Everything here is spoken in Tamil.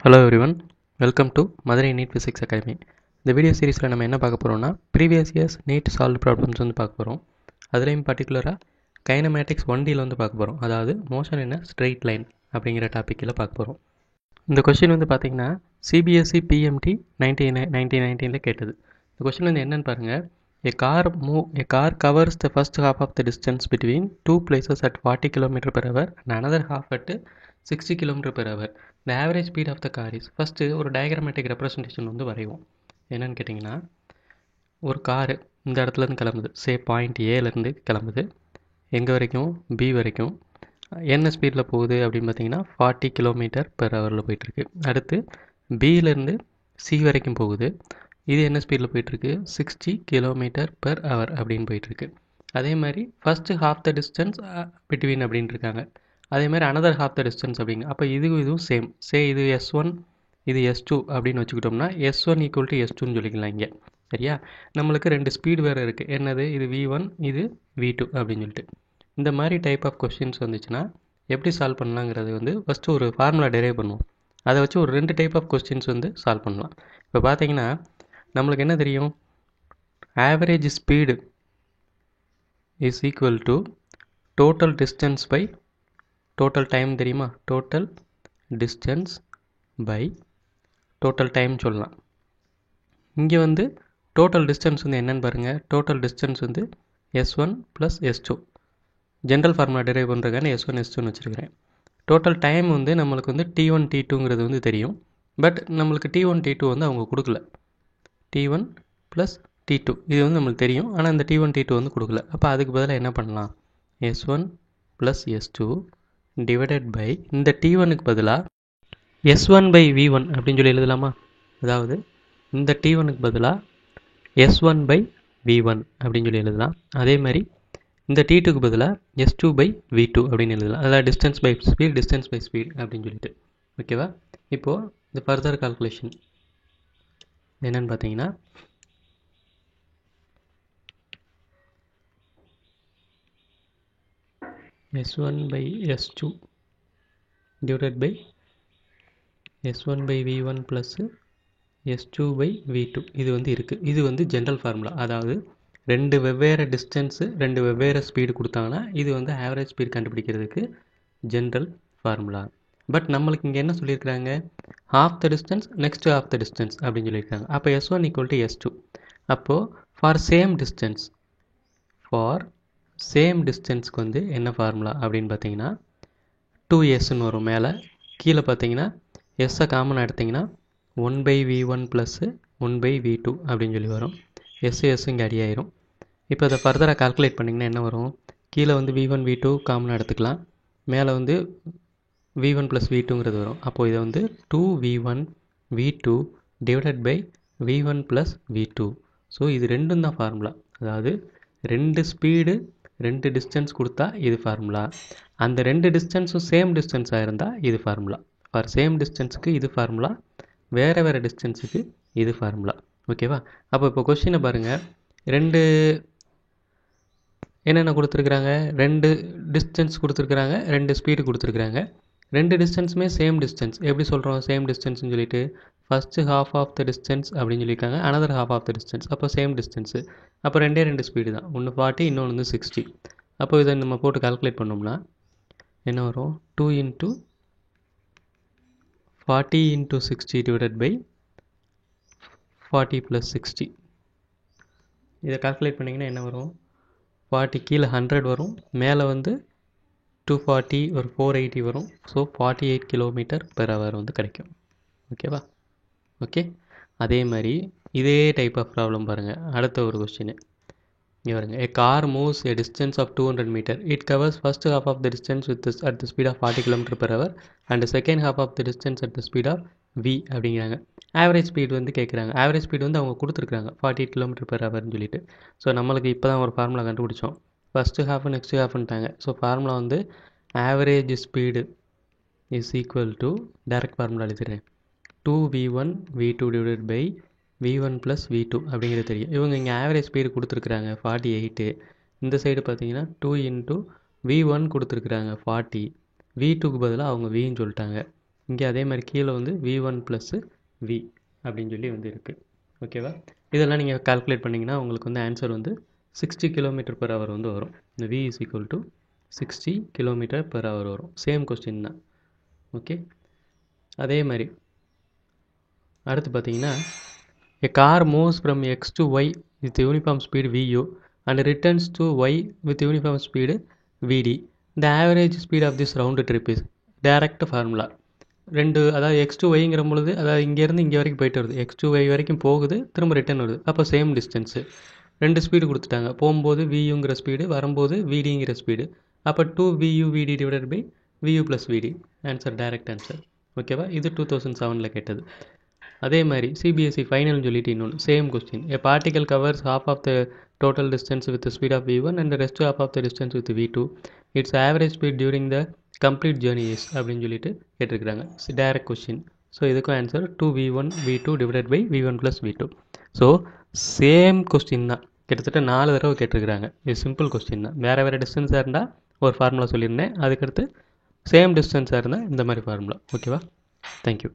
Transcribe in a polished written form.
Hello everyone, welcome to Madurai NEET physics academy. இந்த வீடியோ சீரிஸில் நம்ம என்ன பார்க்க போகிறோம்னா previous years NEET solve problems வந்து பார்க்க போகிறோம். அதுலேயும் பர்டிகுலராக கைனமேட்டிக்ஸ் 1Dயில் வந்து பார்க்க போகிறோம். அதாவது மோஷன் இன் ஸ்ட்ரெயிட் லைன் அப்படிங்கிற டாப்பிக்கில் பார்க்க போகிறோம். இந்த கொஸ்டின் வந்து பார்த்திங்கன்னா சிபிஎஸ்சி பிஎம்டி 1919 கேட்டது. இந்த கொஸ்டின் வந்து என்னென்னு பாருங்கள். A car covers the first half of the distance between two places at 40 km/h and another half at 60 km/h. The average speed of the car is. First ஒரு டயக்ராமேட்டிக் ரெப்ரசன்டேஷன் வந்து வரைவோம். என்னென்னு கேட்டிங்கன்னா, ஒரு காரு இந்த இடத்துலேருந்து கிளம்புது. பாயிண்ட் ஏலேருந்து கிளம்புது. எங்கே வரைக்கும்? பி வரைக்கும். என்ன ஸ்பீடில் போகுது அப்படின்னு பார்த்தீங்கன்னா 40 km/h போயிட்டுருக்கு. அடுத்து பியிலேருந்து சி வரைக்கும் போகுது. இது என்ன ஸ்பீடில் போயிட்டுருக்கு? 60 km/h அப்படின்னு போயிட்டுருக்கு. அதே மாதிரி first half the distance between அப்படின்னு இருக்காங்க. அதே மாதிரி அனதர் ஹாஃப் த டிஸ்டன்ஸ் அப்படிங்க. அப்போ இதுவும் சேம். இது S1, இது S2 அப்படின்னு வச்சுக்கிட்டோம்னா S1 ஈக்குவல் டு S2ன்னு சொல்லிக்கலாம் இங்கே. சரியா? நம்மளுக்கு ரெண்டு ஸ்பீடு வேறு இருக்குது. என்னது? இது V1, இது V2 அப்படின்னு சொல்லிட்டு. இந்த மாதிரி டைப் ஆஃப் கொஸ்டின்ஸ் வந்துச்சுன்னா எப்படி சால்வ் பண்ணலாங்கிறது வந்து ஃபஸ்ட்டு ஒரு ஃபார்முலா டெரைவ் பண்ணுவோம். அதை வச்சு ஒரு ரெண்டு டைப் ஆஃப் கொஸ்டின்ஸ் வந்து சால்வ் பண்ணலாம். இப்போ பார்த்தீங்கன்னா நம்மளுக்கு என்ன தெரியும்? Average speed is equal to total distance by total time. தெரியுமா? Total distance by total time சொல்லலாம். இங்கே வந்து டோட்டல் டிஸ்டன்ஸ் வந்து என்னென்னு பாருங்கள். டோட்டல் டிஸ்டன்ஸ் வந்து S1 plus S2. General formula derive பண்ணுறதுக்கான S1 S2ன்னு வச்சுருக்கிறேன். டோட்டல் டைம் வந்து நம்மளுக்கு வந்து T1 T2ங்கிறது வந்து தெரியும். பட் நம்மளுக்கு T1 T2 வந்து அவங்க கொடுக்கல. T1 ப்ளஸ் T2 இது வந்து நம்மளுக்கு தெரியும். ஆனால் இந்த T1 T2 வந்து கொடுக்கல. அப்போ அதுக்கு பதிலாக என்ன பண்ணலாம்? S1 plus S2 divided by இந்த T1க்கு பதிலாக S1 பை V1 அப்படின்னு சொல்லி எழுதலாமா? அதாவது இந்த T1க்கு பதிலாக S1 பை V1 அப்படின்னு சொல்லி எழுதலாம். அதே மாதிரி இந்த T2க்கு பதிலாக S2 பை V2 அப்படின்னு எழுதலாம். அதாவது டிஸ்டன்ஸ் பை ஸ்பீட் அப்படின்னு சொல்லிட்டு. ஓகேவா? இப்போது இந்த ஃபர்தர் கால்குலேஷன் என்னென்னு பார்த்தீங்கன்னா S1 by S2 divided by S1 by V1 plus S2 by V2 இது வந்து இருக்குது. இது வந்து ஜென்ரல் ஃபார்முலா. அதாவது ரெண்டு வெவ்வேறு டிஸ்டன்ஸு ரெண்டு வெவ்வேறு ஸ்பீடு கொடுத்தாங்கன்னா இது வந்து ஆவரேஜ் ஸ்பீடு கண்டுபிடிக்கிறதுக்கு ஜென்ரல் ஃபார்முலா. பட் நம்மளுக்கு இங்கே என்ன சொல்லியிருக்கிறாங்க? half the distance next half the distance அப்படின்னு சொல்லியிருக்காங்க. அப்போ S1 equal to S2. அப்போது ஃபார் சேம் டிஸ்டன்ஸ்க்கு வந்து என்ன ஃபார்முலா அப்படின்னு பார்த்தீங்கன்னா 2Sன்னு வரும். மேலே கீழே பார்த்தீங்கன்னா எஸ்ஸை காமனாக எடுத்திங்கன்னா 1/V1 ப்ளஸ் 1/V2 அப்படின்னு சொல்லி வரும். எஸ் இங்கே அடி ஆயிரும். இப்போ அதை ஃபர்தராக கால்குலேட் பண்ணிங்கன்னா என்ன வரும்? கீழே வந்து V1 V2 காமனாக எடுத்துக்கலாம். மேலே வந்து V1 ப்ளஸ் V2ங்கிறது வரும். அப்போது இதை வந்து 2V1 V2 divided by V1 plus V2. So இது ரெண்டும் தான் ஃபார்முலா. அதாவது ரெண்டு ஸ்பீடு ரெண்டு டிஸ்டன்ஸ் கொடுத்தா இது ஃபார்முலா. அந்த ரெண்டு டிஸ்டன்ஸும் சேம் டிஸ்டன்ஸாக இருந்தால் இது ஃபார்முலா. ஃபார் சேம் டிஸ்டன்ஸுக்கு இது ஃபார்முலா, வேறு டிஸ்டன்ஸுக்கு இது ஃபார்முலா. ஓகேவா? இப்போ கொஸ்டினை பாருங்கள். என்னென்ன கொடுத்துருக்குறாங்க? ரெண்டு டிஸ்டன்ஸ் கொடுத்துருக்குறாங்க, ரெண்டு ஸ்பீடு கொடுத்துருக்குறாங்க. ரெண்டு டிஸ்டன்ஸுமே சேம் டிஸ்டன்ஸ். எப்படி சொல்கிறோம் சேம் டிஸ்டன்ஸ்னு சொல்லிட்டு? First half of the distance அப்படின்னு சொல்லியிருக்காங்க, another half of the distance. அப்போ சேம் டிஸ்டன்ஸு. அப்போ ரெண்டு ஸ்பீடு தான். ஒன்று 40, இன்னொன்று வந்து 60. அப்போ இதை நம்ம போட்டு கால்குலேட் பண்ணோம்னா என்ன வரும்? 2 × 40 × 60 டிவைடட் பை 40 + 60. இதை கால்குலேட் பண்ணிங்கன்னா என்ன வரும்? 40 கீழே 100 வரும். மேலே வந்து 240 ஒரு 480 வரும். ஸோ 48 km/h வந்து கிடைக்கும். ஓகேவா? ஓகே. அதே மாதிரி இதே டைப் ஆஃப் ப்ராப்ளம் பாருங்கள். அடுத்த ஒரு கொஸ்டின் இங்கே பாருங்க. A car moves a distance of 200 meter. It covers first half of the distance at the speed of 40 km/h and the second half of the distance at the speed of V அப்படிங்கிறாங்க. ஆவரேஜ் ஸ்பீடு வந்து கேட்குறாங்க. ஆவரேஜ் ஸ்பீடு வந்து அவங்க கொடுத்துருக்குறாங்க 48 km/hன்னு சொல்லிட்டு. ஸோ நம்மளுக்கு இப்போ தான் ஒரு ஃபார்முலா கண்டுபிடிச்சோம். ஃபஸ்ட்டு ஹாஃப் நெக்ஸ்ட் ஹாஃப்ன்ட்டாங்க. ஸோ ஃபார்முலா வந்து average speed is equal to direct formula எழுதிடுறேன். 2V1 V2 divided by V1 plus V2 அப்படிங்கிறது தெரியும். இவங்க இங்கே ஆவரேஜ் ஸ்பீடு கொடுத்துருக்குறாங்க 48. இந்த சைடு பார்த்தீங்கன்னா 2 × V1 கொடுத்துருக்குறாங்க 40. V2க்கு பதிலாக அவங்க Vன்னு சொல்லிட்டாங்க. இங்கே அதே மாதிரி கீழே வந்து v1 ப்ளஸ் v அப்படின்னு சொல்லி வந்து இருக்குது. ஓகேவா? இதெல்லாம் நீங்கள் கால்குலேட் பண்ணிங்கன்னா உங்களுக்கு வந்து ஆன்சர் வந்து 60 km/h வந்து வரும். இந்த v is equal to 60 km/h வரும். சேம் கொஸ்டின் தான். ஓகே, அதே மாதிரி அடுத்து பார்த்தீங்கன்னா a car moves from x to y with uniform speed vu and returns to y with uniform speed vd. The average speed of this round trip is direct formula. அதாவது x to yங்கிற பொழுது அதாவது இங்கேருந்து இங்கே வரைக்கும் போயிட்டு வருது, x to y வரைக்கும் போகுது, திரும்ப ரிட்டர்ன் வருது. அப்போ சேம் டிஸ்டன்ஸு, 2 ஸ்பீடு கொடுத்துட்டாங்க. போகும்போது vuங்கிற ஸ்பீடு, வரும்போது vdங்கிற ஸ்பீடு. அப்போ 2vu vd divided by vu plus vd. Answer direct answer. ஓகேவா? இது 2007 கேட்டது. அதே மாதிரி சிபிஎஸ்சி ஃபைனல்னு சொல்லிட்டு இன்னொன்று same question. A particle covers half of the total distance with the speed of v1 and the rest half of the distance with v2. Its average speed during the complete journey is அப்படின்னு சொல்லிட்டு கேட்டிருக்கிறாங்க. Direct question. ஸோ இதுக்கும் answer 2v1 v2 divided by v1 plus v2. So same question தான், கிட்டத்தட்ட 4 தடவை கேட்டிருக்கிறாங்க. இது சிம்பிள் கொஸ்டின் தான். வேறு வேறு டிஸ்டன்ஸாக இருந்தால் ஒரு ஃபார்முலா சொல்லியிருந்தேன், அதுக்கடுத்து சேம் டிஸ்டன்ஸாக இருந்தால் இந்த மாதிரி ஃபார்முலா. ஓகேவா? தேங்க்யூ.